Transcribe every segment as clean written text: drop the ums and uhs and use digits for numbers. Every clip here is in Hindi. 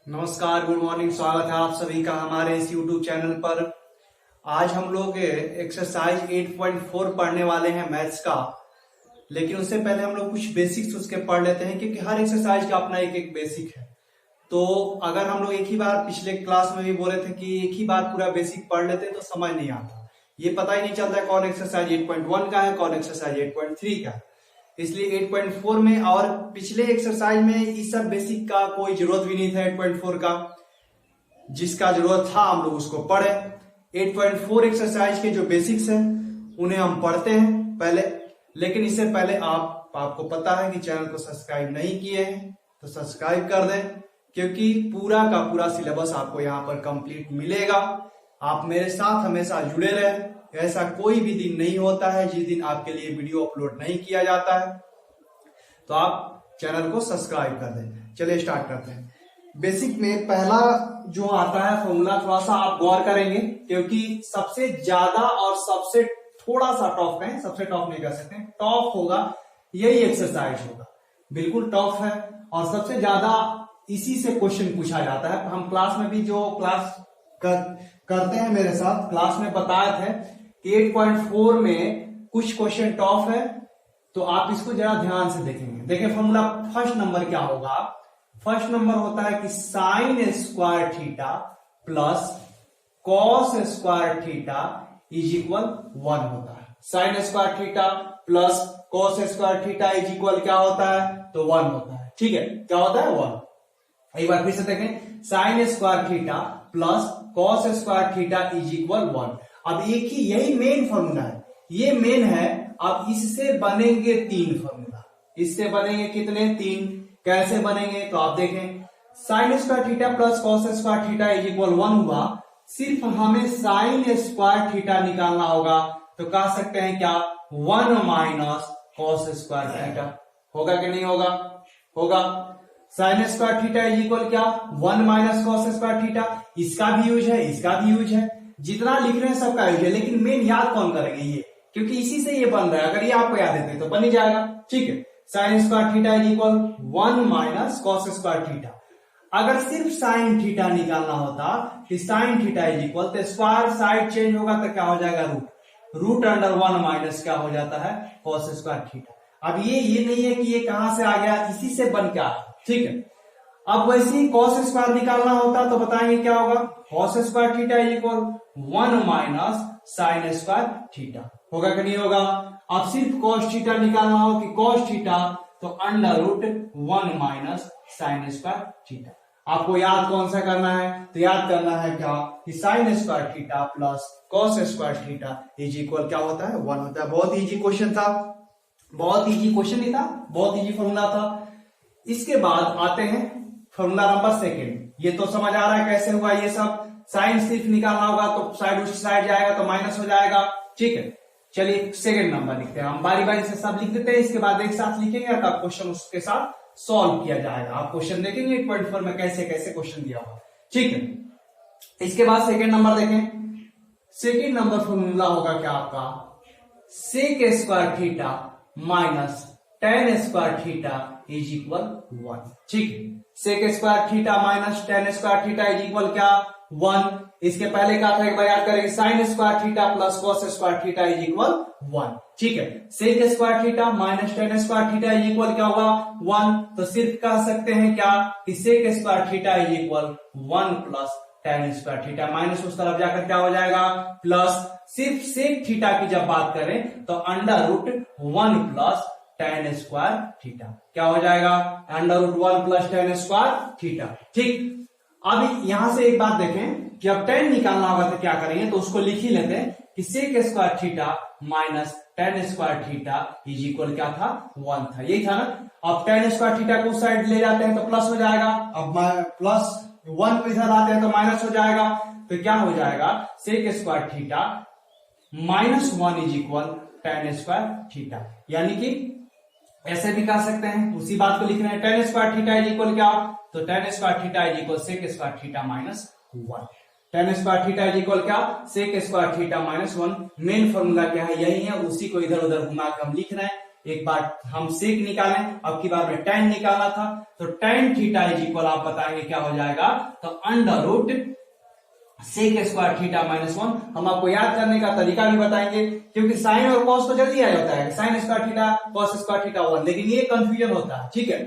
नमस्कार, गुड मॉर्निंग। स्वागत है आप सभी का हमारे इस YouTube चैनल पर। आज हम लोग एक्सरसाइज 8.4 पढ़ने वाले हैं मैथ्स का। लेकिन उससे पहले हम लोग कुछ बेसिक्स उसके पढ़ लेते हैं, क्योंकि हर एक्सरसाइज का अपना एक एक बेसिक है। तो अगर हम लोग एक ही बार, पिछले क्लास में भी बोले थे कि एक ही बार पूरा बेसिक पढ़ लेते हैं तो समझ नहीं आता, ये पता ही नहीं चलता कौन एक्सरसाइज 8.1 का है, कौन एक्सरसाइज 8.3 का है। इसलिए 8.4 में और पिछले एक्सरसाइज में इस सब बेसिक का कोई जरूरत भी नहीं था। 8.4 का जिसका जरूरत था हम लोग उसको पढ़े। 8.4 एक्सरसाइज के जो बेसिक्स हैं उन्हें हम पढ़ते हैं पहले। लेकिन इससे पहले आपको पता है कि चैनल को सब्सक्राइब नहीं किए हैं तो सब्सक्राइब कर दें, क्योंकि पूरा का पूरा सिलेबस आपको यहाँ पर कंप्लीट मिलेगा। आप मेरे साथ हमेशा जुड़े रहे। ऐसा कोई भी दिन नहीं होता है जिस दिन आपके लिए वीडियो अपलोड नहीं किया जाता है। तो आप चैनल को सब्सक्राइब कर दें। चलिए स्टार्ट करते हैं। बेसिक में पहला जो आता है फॉर्मूला, थोड़ा सा आप गौर करेंगे, क्योंकि सबसे ज्यादा और सबसे थोड़ा सा टफ है, सबसे टफ नहीं कर सकते, टफ होगा यही एक्सरसाइज होगा। बिल्कुल टफ है और सबसे ज्यादा इसी से क्वेश्चन पूछा जाता है। हम क्लास में भी जो क्लास करते हैं मेरे साथ, क्लास में बताए थे कि 8.4 में कुछ क्वेश्चन टफ है, तो आप इसको जरा ध्यान से देखेंगे। देखिए फॉर्मूला फर्स्ट नंबर क्या होगा। फर्स्ट नंबर होता है कि sign square theta plus cos square theta is equal 1 होता है। Sign square theta plus cos square theta is equal क्या होता है, तो 1 होता है। ठीक है, क्या होता है, 1। एक बार फिर से देखें, sign square theta plus cos square theta is equal 1। अब एक ही यही मेन फॉर्मूला है, ये मेन है। अब इससे बनेंगे 3 फॉर्मूला। इससे बनेंगे कितने, 3। कैसे बनेंगे, तो आप देखें, sign square theta plus cos square theta is equal 1 हुआ। सिर्फ हमें साइन स्क्वायर थीटा निकालना होगा, तो कह सकते हैं क्या, 1 माइनस कॉस स्क्वायर थीटा। होगा कि नहीं होगा, होगा। Sign square theta is equal क्या, 1 माइनस कॉस स्क्वायर थीटा। इसका भी यूज है, इसका भी यूज है, जितना लिख रहे हैं सबका यूज है। लेकिन मेन याद कौन करेंगे, ये, क्योंकि इसी से ये बन रहा है। अगर ये आपको याद देते तो बन ही जाएगा। ठीक है, sign square theta is equal 1 minus cos square theta. अगर सिर्फ साइन थीटा निकालना होता कि साइन थीटा इज इक्वल, तो स्क्वायर साइड चेंज होगा तो क्या हो जाएगा, रूट अंडर 1 माइनस क्या हो जाता है, कॉस स्क्वायर थीटा। अब ये नहीं है कि ये कहां से आ गया, इसी से बन के आया। ठीक है, अब वैसे ही कॉस स्क्वायर निकालना होता तो बताएंगे क्या होगा, cos square theta is equal 1 minus sine square theta. होगा कि नहीं होगा। अब सिर्फ कॉस थीटा निकालना हो कि कॉस थीटा, तो under root 1 minus sine square theta. आपको याद कौन सा करना है, तो याद करना है क्या, कि sign square theta plus cos square theta is equal क्या होता है, 1 होता है। बहुत इजी क्वेश्चन था, बहुत इजी क्वेश्चन नहीं था, बहुत इजी फॉर्मूला था। इसके बाद आते हैं फॉर्मूला नंबर 2। ये तो समझ आ रहा है कैसे हुआ ये सब। साइन सिर्फ निकालना होगा तो साइड उस साइड जाएगा तो माइनस हो जाएगा। ठीक है, चलिए सेकंड नंबर लिखते हैं। हम बारी बारी से सब लिख देते हैं, इसके बाद एक साथ लिखेंगे तब क्वेश्चन उसके साथ सॉल्व किया जाएगा। आप क्वेश्चन देखेंगे 8.4 में कैसे कैसे क्वेश्चन दिया हुआ। ठीक है, इसके बाद सेकंड नंबर देखें। सेकंड नंबर फॉर्मूला होगा क्या आपका, sec square theta minus tan square theta is equal 1। ठीक है, sec square theta minus tan square theta is equal क्या, 1। इसके पहले क्या था, एक बार याद करेंगे, sine square theta plus cos square theta is equal 1। ठीक है, sec square theta minus tan square theta is equal क्या होगा, 1। तो सिर्फ कह सकते हैं क्या, कि sec square theta is equal 1 plus tan square theta. Minus उस तरफ जाकर क्या हो जाएगा, प्लस। सिर्फ सेक थीटा की जब बात करें तो under root 1 plus tan square theta क्या हो जाएगा, under root 1 plus tan square theta. ठीक, अब यहां से एक बात देखें कि अब टेन निकालना होगा तो क्या करेंगे, तो उसको लिख ही लेते हैं कि sec square theta minus tan square theta is equal क्या था, 1 था। यही था ना। अब टेन स्क्वायर थीटा को उस साइड ले जाते हैं तो प्लस हो जाएगा। अब प्लस 1 को इधर आते हैं तो माइनस हो जाएगा। तो क्या हो जाएगा, sec square theta minus 1 is equal tan square theta. यानी कि ऐसे भी कह सकते हैं, उसी बात को लिख रहे हैं, tan square theta is equal क्या, तो tan square theta is equal sec square theta minus 1। Tan square theta is equal क्या, sec square theta minus 1। Main formula क्या है, यही है, उसी को इधर उधर घुमा के हम लिख रहे हैं। एक बार हम सेक निकालें, अब की बार में tan निकाला था, तो tan थीटा इज इक्वल आप बताएंगे क्या हो जाएगा, तो under root sec square theta minus 1। हम आपको याद करने का तरीका भी बताएंगे, क्योंकि साइन और कॉस तो जल्दी आ जाता है, sign square theta cos square theta 1, लेकिन ये कंफ्यूजन होता है। ठीक है,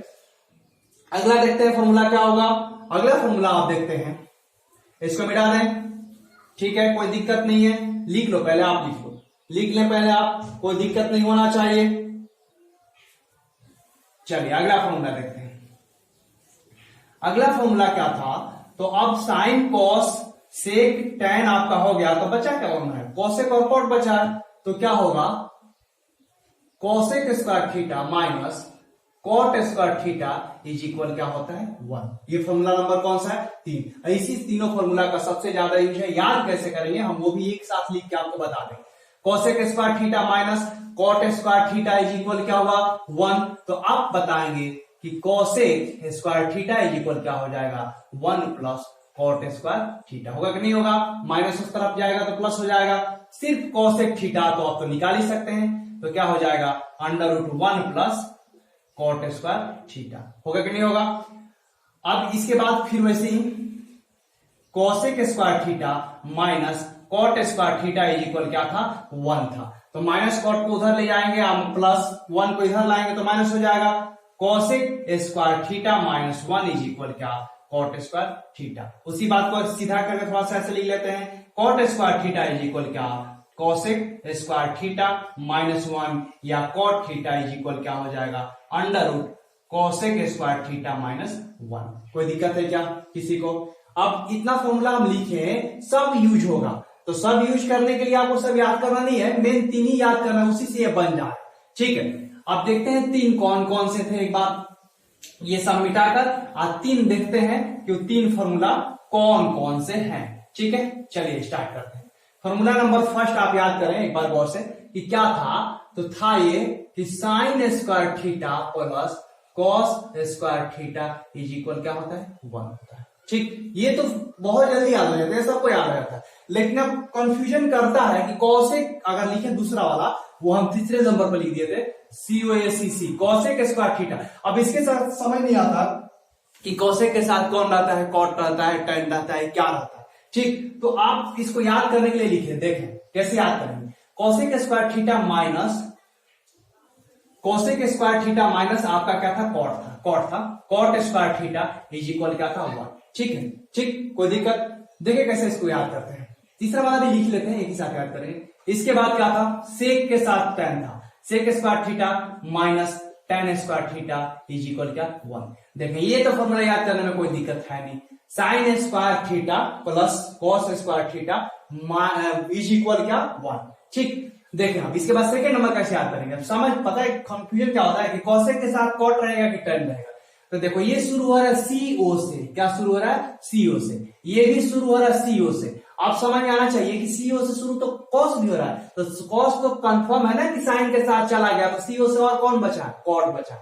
अगला देखते हैं फॉर्मूला क्या होगा। अगला फॉर्मूला आप देखते हैं, इसको मिटा दें, ठीक है, कोई दिक्कत नहीं है, लिख लो, पहले आप लिख लो, लिख लें पहले आप, कोई दिक्कत नहीं होना चाहिए। चलिए अगला फॉर्मूला देखते हैं। अगला फॉर्मूला क्या था, तो अब साइन कॉस सेक टैन आपका हो गया, तो बचा क्या होना है, कॉसेक और कॉट बचा है, तो क्या होगा, cosec square theta minus cot square theta is equal क्या होता है 1। ये फॉर्मूला नंबर कौन सा है, 3। इसी तीनों फॉर्मूला का सबसे ज्यादा यूज है, याद कैसे करेंगे हम वो भी एक साथ लिख के आपको बता दें। Cosec square theta minus cot square theta is equal क्या होगा 1, तो आप बताएंगे कि cosec square theta is equal क्या हो जाएगा 1 प्लस कॉट स्क्वायर थीटा, होगा कि नहीं होगा, माइनस उस तरफ जाएगा तो प्लस हो जाएगा, सिर्फ कॉसेक थीटा तो आप तो निकाल ही सकते हैं, तो क्या हो जाएगा under root 1 plus cot square theta, होगा कि नहीं होगा। अब इसके बाद फिर वैसे ही cosec square theta minus cot square theta is equal क्या था 1 था, तो माइनस कॉट को उधर ले जाएंगे, हम प्लस 1 को इधर लाएंगे तो माइनस हो जाएगा, cosec square theta minus 1 is equal क्या कॉट स्क्वायर थीटा। उसी बात को सीधा करके थोड़ा सा ऐसे लिख लेते हैं, cot square theta is equal क्या कॉसेक स्क्वायर थीटा माइनस 1 या कॉट थीटा इज इक्वल क्या हो जाएगा under root cosec square theta minus 1। कोई दिक्कत है क्या किसी को। अब इतना फॉर्मूला हम लिखे, सब यूज होगा, तो सब यूज करने के लिए आपको सब याद करना नहीं है, मेन 3 ही याद करना है, उसी से ये बन जाए। ठीक है, अब देखते हैं 3 कौन कौन से थे, एक बार ये सब मिटाकर आज 3 देखते हैं कि 3 फॉर्मूला कौन कौन से हैं। ठीक है, चलिए स्टार्ट करते हैं। फॉर्मूला नंबर फर्स्ट आप याद करें एक बार गौर से कि क्या था, तो था ये कि sign square theta plus cos square theta is equal क्या होता है 1 होता है। ठीक, ये तो बहुत जल्दी याद हो जाता है, सबको याद हो जाता है, लेकिन अब कंफ्यूजन करता है कि कॉसेक अगर लिखे दूसरा वाला, वो हम तीसरे नंबर पर लिख दिए थे COSEC कॉसेक स्क्वायर थीटा। अब इसके साथ समझ नहीं आता कि कॉसेक के साथ कौन रहता है, कॉट रहता है, टैन रहता है, क्या रहता है। ठीक, तो आप इसको याद करने के लिए लिखे, देखें कैसे याद करेंगे, cosec square theta minus cosec square theta minus आपका क्या था, cot square theta is equal क्या था 1। ठीक है, ठीक, कोई दिक्कत, देखिए कैसे इसको याद करते हैं। तीसरा वाला भी लिख लेते हैं, एक ही साथ याद करेंगे। इसके बाद क्या था, सेक के साथ टैन था, sec square theta minus tan square theta is equal क्या 1। देखें ये तो फॉर्मूला याद करने में कोई दिक्कत है नहीं, sign square theta plus cos square theta is equal क्या 1। ठीक, देखें अब इसके बाद सेकंड नंबर कैसे याद करेंगे, समझ पता है कंफ्यूजन क्या होता है कि कॉसेक के साथ कॉट रहेगा कि टैन रहेगा। तो देखो ये शुरू हो रहा है CO से, क्या शुरू हो रहा है CO से, ये भी शुरू हो रहा है CO से। आप समझ में आना चाहिए कि CO से शुरू तो कॉस भी हो रहा है, तो कॉस तो कंफर्म है ना कि साइन के साथ चला गया, तो CO से और कौन बचा, कॉट बचा,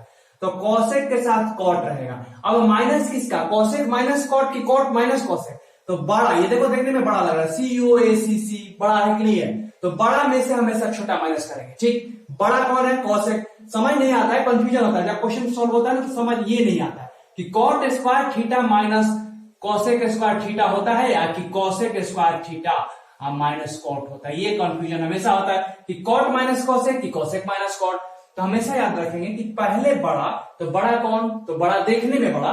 तो कॉसेक के साथ कॉट रहेगा। अब माइनस किसका, कॉसेक माइनस कॉट की कॉट माइनस कॉसेक, तो बड़ा, ये देखो देखने में बड़ा लग रहा है, COACC बड़ा है कि नहीं है, तो बड़ा में से हमेशा छोटा माइनस करेंगे। ठीक, बड़ा कौन है, कॉसेक। समझ नहीं आता है, कंफ्यूजन होता है, जब क्वेश्चन सॉल्व होता है ना तो समझ ये नहीं आता है कि cot square theta minus cosec square theta होता है या कि cosec square theta minus cot होता है। ये कंफ्यूजन हमेशा होता है कि कॉट माइनस कॉसेक की कॉसेक माइनस कॉट। तो हमेशा याद रखेंगे कि पहले बड़ा, तो बड़ा कौन, तो बड़ा देखने में बड़ा,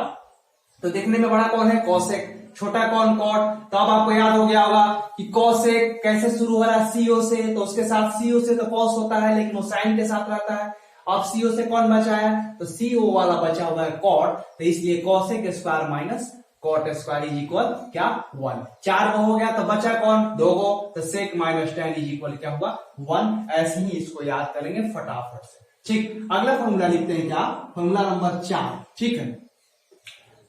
तो देखने में बड़ा कौन है कॉसेक, छोटा कौन कॉट। तो अब आपको याद हो गया होगा कि कॉसेक कैसे शुरू हो रहा है CO से, तो उसके साथ CO से तो कॉस होता है लेकिन वो साइन के साथ रहता है। अब CO से कौन बचा है, तो CO वाला बचा हुआ है कॉट, तो इसलिए cosec square minus cot square is equal क्या 1। 4 को हो गया तो बचा कौन, 2 को, तो sec minus tan is equal क्या होगा 1। ऐसे ही इसको याद करेंगे फटाफट से। ठीक, अगला फॉर्मूला लिखते हैं क्या, फॉर्मूला नंबर 4। ठीक है,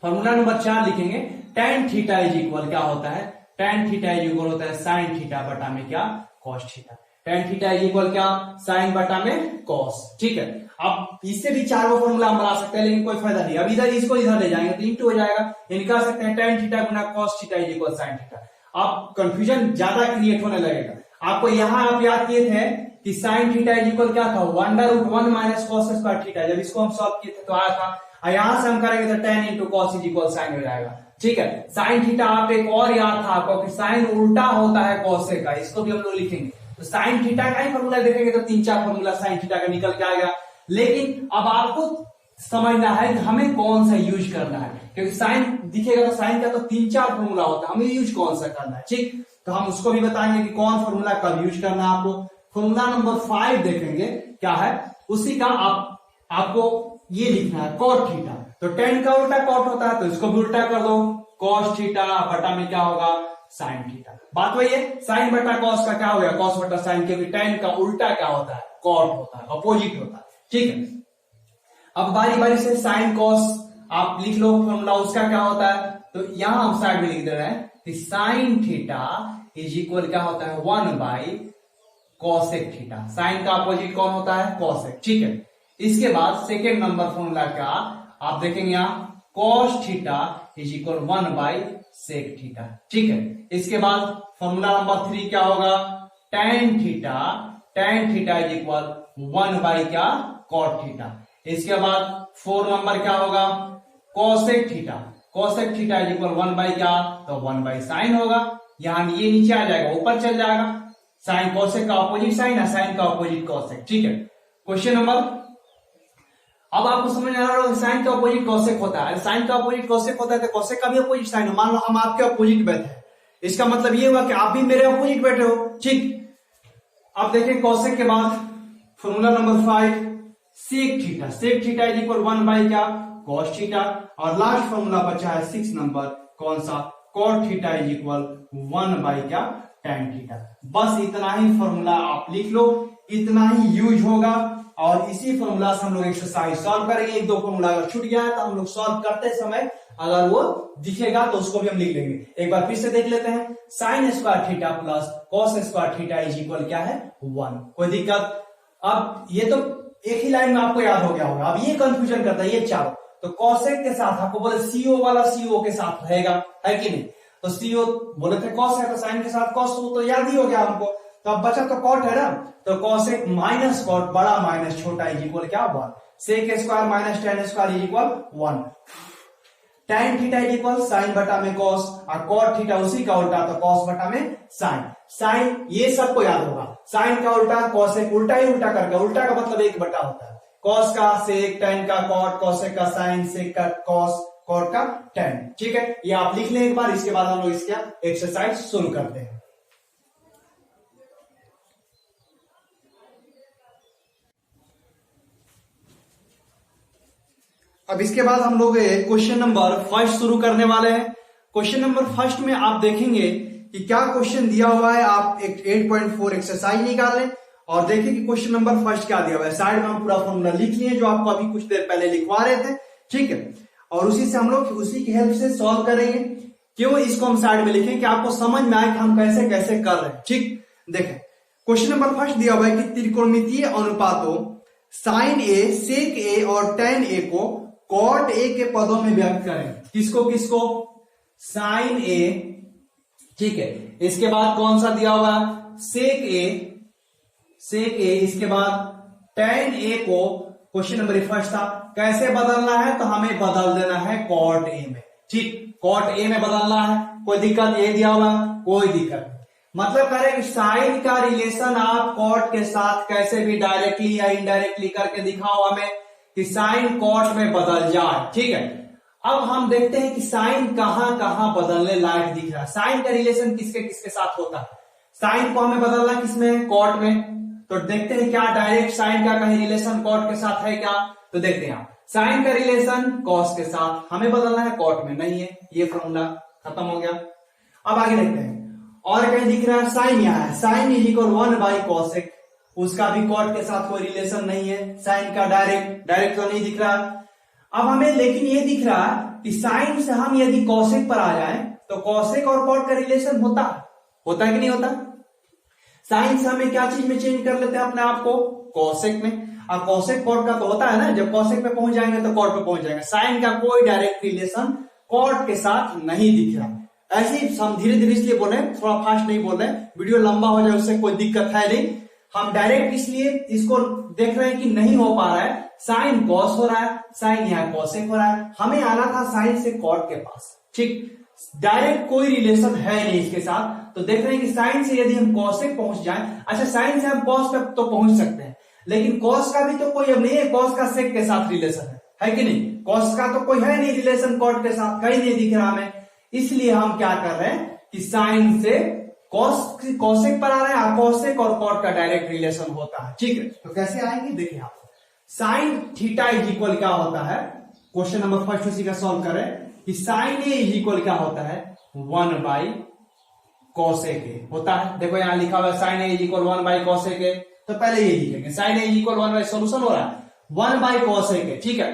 फॉर्मूला नंबर 4 लिखेंगे, टैन थीटा इज इक्वल क्या होता है, टैन थीटा इज इक्वल होता है साइन थीटा बटा में क्या cos theta. Tan theta is equal क्या, साइन बटा में कॉस। ठीक है, अब इससे भी 4 को फॉर्मूला हम बना सकते हैं, लेकिन कोई फायदा नहीं, अब इधर इसको इधर ले जाएंगे तो इंटू हो जाएगा, ये निकाल सकते हैं tan theta Guna cos theta is equal sine theta. अब कंफ्यूजन ज्यादा क्रिएट होने लगेगा। आपको यहां आप याद किए थे कि साइन थीटा इज इक्वल क्या था, √1 माइनस कॉस स्क्वायर थीटा। जब इसको हम सॉल्व किए थे तो आया था, और यहां से हम करेंगे तो tan into cos is equal sine हो जाएगा। ठीक है, साइन थीटा आप एक और याद था आपको कि साइन उल्टा होता है कॉस का, इसको भी हम लोग लिखेंगे। तो साइन थीटा का ही फॉर्मूला देखेंगे तो 3-4 फॉर्मूला साइन थीटा का निकल के आएगा। लेकिन अब आपको समझना है कि हमें कौन सा यूज करना है, क्योंकि साइन दिखेगा तो साइन का तो 3-4 फॉर्मूला होता है, हमें यूज कौन सा करना है। ठीक, तो हम उसको भी बताएंगे कि कौन फॉर्मूला कब यूज करना है आपको। फॉर्मूला नंबर 5 देखेंगे क्या है, उसी का आपको ये लिखना है कॉट थीटा। तो tan का उल्टा कॉट होता है, तो इसको भी उल्टा कर दो, कॉस थीटा बटा में क्या होगा, साइन थीटा। बात वही है, साइन बटा कॉस का क्या हो गया, कॉस बटा साइन, क्योंकि tan का उल्टा क्या होता है, कॉट होता है, अपोजिट होता है। ठीक है, अब बारी बारी से साइन कॉस आप लिख लो फॉर्मूला उसका क्या होता है। तो यहां हम साइड में लिख दे रहे हैं कि साइन थीटा इज इक्वल क्या होता है, 1 कॉसेक थीटा। साइन का अपोजिट कौन होता है, कॉसेक। ठीक है, इसके बाद सेकेंड नंबर फॉर्मूला क्या आप देखेंगे यहाँ, cos theta is equal 1 sec theta. ठीक है, इसके बाद फॉर्मूला नंबर 3 क्या होगा, tan थीटा इज इक्वल 1 क्या, कॉट थीटा। इसके बाद 4 नंबर क्या होगा, कॉसेक थीटा इज इक्वल 1 क्या, तो 1 साइन होगा। यहां ये नीचे आ जाएगा, ऊपर चल जाएगा, साइन कॉसेक का अपोजिट साइन है, साइन का अपोजिट कॉसेक। ठीक है, क्वेश्चन नंबर, अब आपको समझ आ रहा है साइन का अपोजिट कॉसेक होता है। साइन का अपोजिट कॉसेक होता है तो कॉसेक का भी अपोजिट साइन है। मान लो हम आपके अपोजिट बैठे हैं, इसका मतलब ये हुआ कि आप भी मेरे अपोजिट बैठे हो। ठीक, अब देखिए कॉसेक के बाद formula number 5 sec theta is equal 1 क्या, कॉस थीटा। और लास्ट फॉर्मूला बचा है 6 नंबर, कौन सा, कॉट थीटा इज इक्वल 1 क्या, tan थीटा। बस इतना ही फॉर्मूला आप लिख लो, इतना ही यूज होगा। और इसी फॉर्मूला से हम लोग एक्सरसाइज सॉल्व करेंगे। 1-2 फॉर्मूला अगर छूट गया है तो हम लोग सॉल्व करते समय अगर वो दिखेगा तो उसको भी हम लिख लेंगे। एक बार फिर से देख लेते हैं, sign square theta plus cos square theta is equal क्या है, 1। कोई दिक्कत? अब ये तो एक ही लाइन में आपको याद हो गया होगा। अब ये कंफ्यूजन करता है ये चारों, तो कॉसेक के साथ आपको बोले सीओ वाला सीओ के साथ रहेगा, है कि नहीं। तो सीओ बोले थे कॉस है, तो साइन के साथ कॉस तो याद ही हो गया हमको। तो अब बचा तो कॉट है ना, तो कॉसेक माइनस कॉट बड़ा माइनस छोटा इज इक्वल क्या, 1। Sec square minus tan square is equal 1। tan theta is equal sine बटा में कॉस, और कॉट थीटा उसी का उल्टा, तो कॉस बटा में साइन। साइन ये सबको याद होगा, साइन का उल्टा कॉसेक, उल्टा ही उल्टा करके, उल्टा का मतलब 1 बटा होता है। कॉस का सेक, tan का कॉट, कॉसेक का साइन, सेक का कॉस, कॉट का tan। ठीक है, ये आप लिख लें एक बार, इसके बाद हम लोग इसका एक्सरसाइज शुरू करते हैं। अब इसके बाद हम लोग क्वेश्चन नंबर 1 शुरू करने वाले हैं। क्वेश्चन नंबर 1 में आप देखेंगे कि क्या क्वेश्चन दिया हुआ है। आप एक 8.4 एक्सरसाइज निकाल लें और देखिए कि क्वेश्चन नंबर 1 क्या दिया हुआ है। साइड में हम पूरा फॉर्मूला लिख लिए जो आपको अभी कुछ देर पहले लिखवा रहे थे। ठीक है, और उसी से हम लोग उसी की हेल्प से सॉल्व करेंगे। क्यों इसको हम साइड में लिखें कि आपको समझ में आए कि हम कैसे कैसे कर रहे हैं। ठीक, देखें क्वेश्चन नंबर 1 दिया हुआ है कि त्रिकोणमितीय अनुपातों साइन ए, सेक ए और tan ए को कॉट ए के पदों में व्यक्त करें। किसको किसको, साइन ए। ठीक है, इसके बाद कौन सा दिया हुआ, सेक ए, इसके बाद tan ए को क्वेश्चन नंबर 1 था, कैसे बदलना है, तो हमें बदल देना है कॉट ए में। ठीक, कॉट ए में बदलना है। कोई दिक्कत, ये दिया हुआ कोई दिक्कत नहीं। मतलब करें कि साइन का रिलेशन आप कॉट के साथ कैसे भी डायरेक्टली या इनडायरेक्टली करके दिखाओ हमें कि साइन कॉट में बदल जाए। ठीक है, अब हम देखते हैं कि साइन कहां कहां बदलने लायक दिख रहा है। साइन का रिलेशन किसके किसके साथ होता है। साइन को हमें बदलना किसमें, कॉट में। तो देखते हैं क्या डायरेक्ट साइन का कहीं रिलेशन कॉट के साथ है क्या। तो देखते हैं साइन का रिलेशन कॉस के साथ, हमें बदलना है कॉट में, नहीं है। ये फॉर्मूला खत्म हो गया। अब आगे देखते हैं, और कहीं दिख रहा है साइन, यहाँ है साइन इज इक्वल 1 कॉसेक, उसका भी कॉट के साथ कोई रिलेशन नहीं है। साइन का डायरेक्ट तो नहीं दिख रहा। अब हमें लेकिन ये दिख रहा है कि साइन से हम यदि कॉसेक पर आ जाएं तो कॉसेक और कॉट का रिलेशन होता है कि नहीं होता। साइन से हमें क्या चीज में चेंज कर लेते हैं अपने आप को, कॉसेक में। अब कॉसेक कॉट का तो होता है ना, जब कॉसेक पे पहुंच जाएंगे तो कॉट पे पहुंच जाएंगे। साइन का कोई डायरेक्ट रिलेशन कॉट के साथ नहीं दिख रहा। ऐसे ही हम धीरे धीरे इसलिए बोल रहे हैं, थोड़ा फास्ट नहीं बोल रहे हैं, वीडियो लंबा हो जाए उससे कोई दिक्कत है नहीं। हम डायरेक्ट इसलिए इसको देख रहे हैं कि नहीं हो पा रहा है, साइन कॉस हो रहा है, साइन यहाँ कॉसेक हो रहा है, हमें आना था साइन से कॉट के पास। ठीक, डायरेक्ट कोई रिलेशन है नहीं इसके साथ, तो देख रहे हैं कि साइन से यदि हम कॉसेक पहुंच जाएं, अच्छा साइन से हम कॉस तक तो पहुंच सकते हैं, लेकिन कॉस का भी तो कोई अब नहीं है, कॉस का सेक के साथ रिलेशन है कि नहीं, कॉस का तो कोई है नहीं रिलेशन कॉट के साथ, कहीं नहीं दिख रहा हमें, इसलिए हम क्या कर रहे हैं कि साइन से कॉसेक पर आ रहे हैं, कॉसेक और कॉट का डायरेक्ट रिलेशन होता है। ठीक है, तो कैसे आएंगे देखिए आप, साइन थीटा इज इक्वल क्या होता है, क्वेश्चन नंबर फर्स्ट उसी का सॉल्व करें कि साइन ए इज इक्वल क्या होता है 1 बाई कॉसेक ए होता है। देखो यहां लिखा हुआ है sine A is equal 1 by cosec A, तो पहले ये लिखेंगे sine A is equal 1 by, solution हो रहा है 1 बाई कॉसेक ए। ठीक है,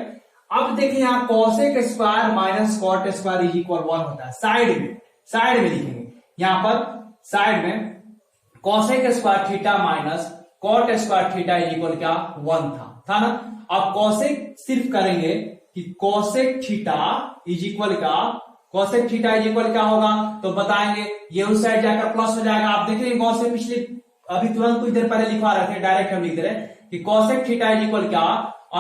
अब देखिए यहां cosec square minus cot square is equal 1 होता है, साइड में लिखेंगे, यहां पर साइड में cosec square theta minus cot square theta is equal क्या 1 था ना। अब कॉसेक सिर्फ करेंगे कि कॉसेक थीटा इज इक्वल का, कॉसेक थीटा इज इक्वल क्या होगा, तो बताएंगे ये उस साइड जाकर प्लस हो जाएगा। आप देखेंगे कॉसेक पिछले अभी तुरंत कुछ देर पहले लिखवा रहे थे, डायरेक्ट हम लिख दे रहे हैं कि कॉसेक थीटा इज इक्वल क्या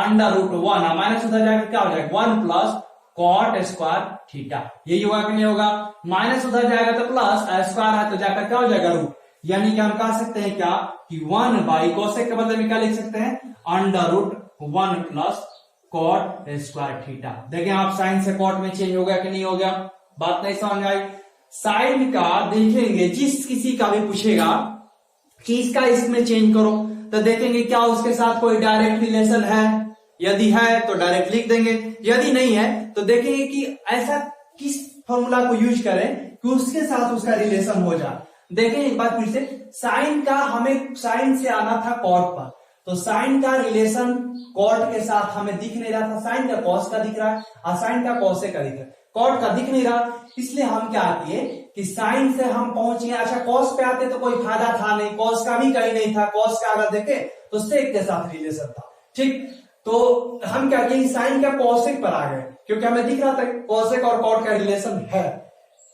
अंडर रूट 1, माइनस उधर जाकर क्या हो जाएगा 1 प्लस कॉट स्क्वायर थीटा, यही होगा कि नहीं होगा, माइनस उधर जाएगा तो प्लस, स्क्वायर है तो जाकर क्या हो जाएगा रूट, यानी कि हम कह सकते हैं क्या कि 1 बाई कॉसेक के बदले में क्या लिख सकते हैं under root 1 plus cot square theta. देखें आप साइन से कॉट में चेंज हो गया कि नहीं हो गया, बात नहीं समझ आई। साइन का देखेंगे जिस किसी का भी पूछेगा कि इसका इसमें चेंज करो, तो देखेंगे क्या उसके साथ कोई डायरेक्ट रिलेशन है, यदि है तो डायरेक्ट लिख देंगे, यदि नहीं है तो देखेंगे कि ऐसा किस फॉर्मूला को यूज करें कि उसके साथ उसका रिलेशन हो जाए। देखें एक बात फिर से, साइन का हमें साइन से आना था कॉट पर, तो साइन का रिलेशन कॉट के साथ हमें दिख नहीं रहा था, साइन का कॉस का दिख रहा है और साइन का कॉसेक का दिख रहा है, कॉट का दिख नहीं रहा, इसलिए हम क्या किए कि साइन से हम पहुंच गए। अच्छा कॉस पे आते तो कोई फायदा था नहीं, कॉस का भी कहीं नहीं था, कॉस का अगर देखे तो सेक के साथ रिलेशन था। ठीक, तो हम क्या किए साइन का कॉसेक पर आ गए, क्योंकि हमें दिख रहा था कॉसेक और कॉट का रिलेशन है।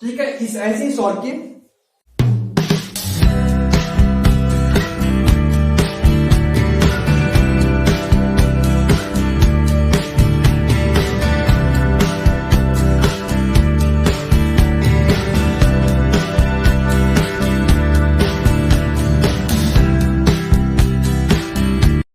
ठीक है, इस ऐसे ही सॉल्व किए।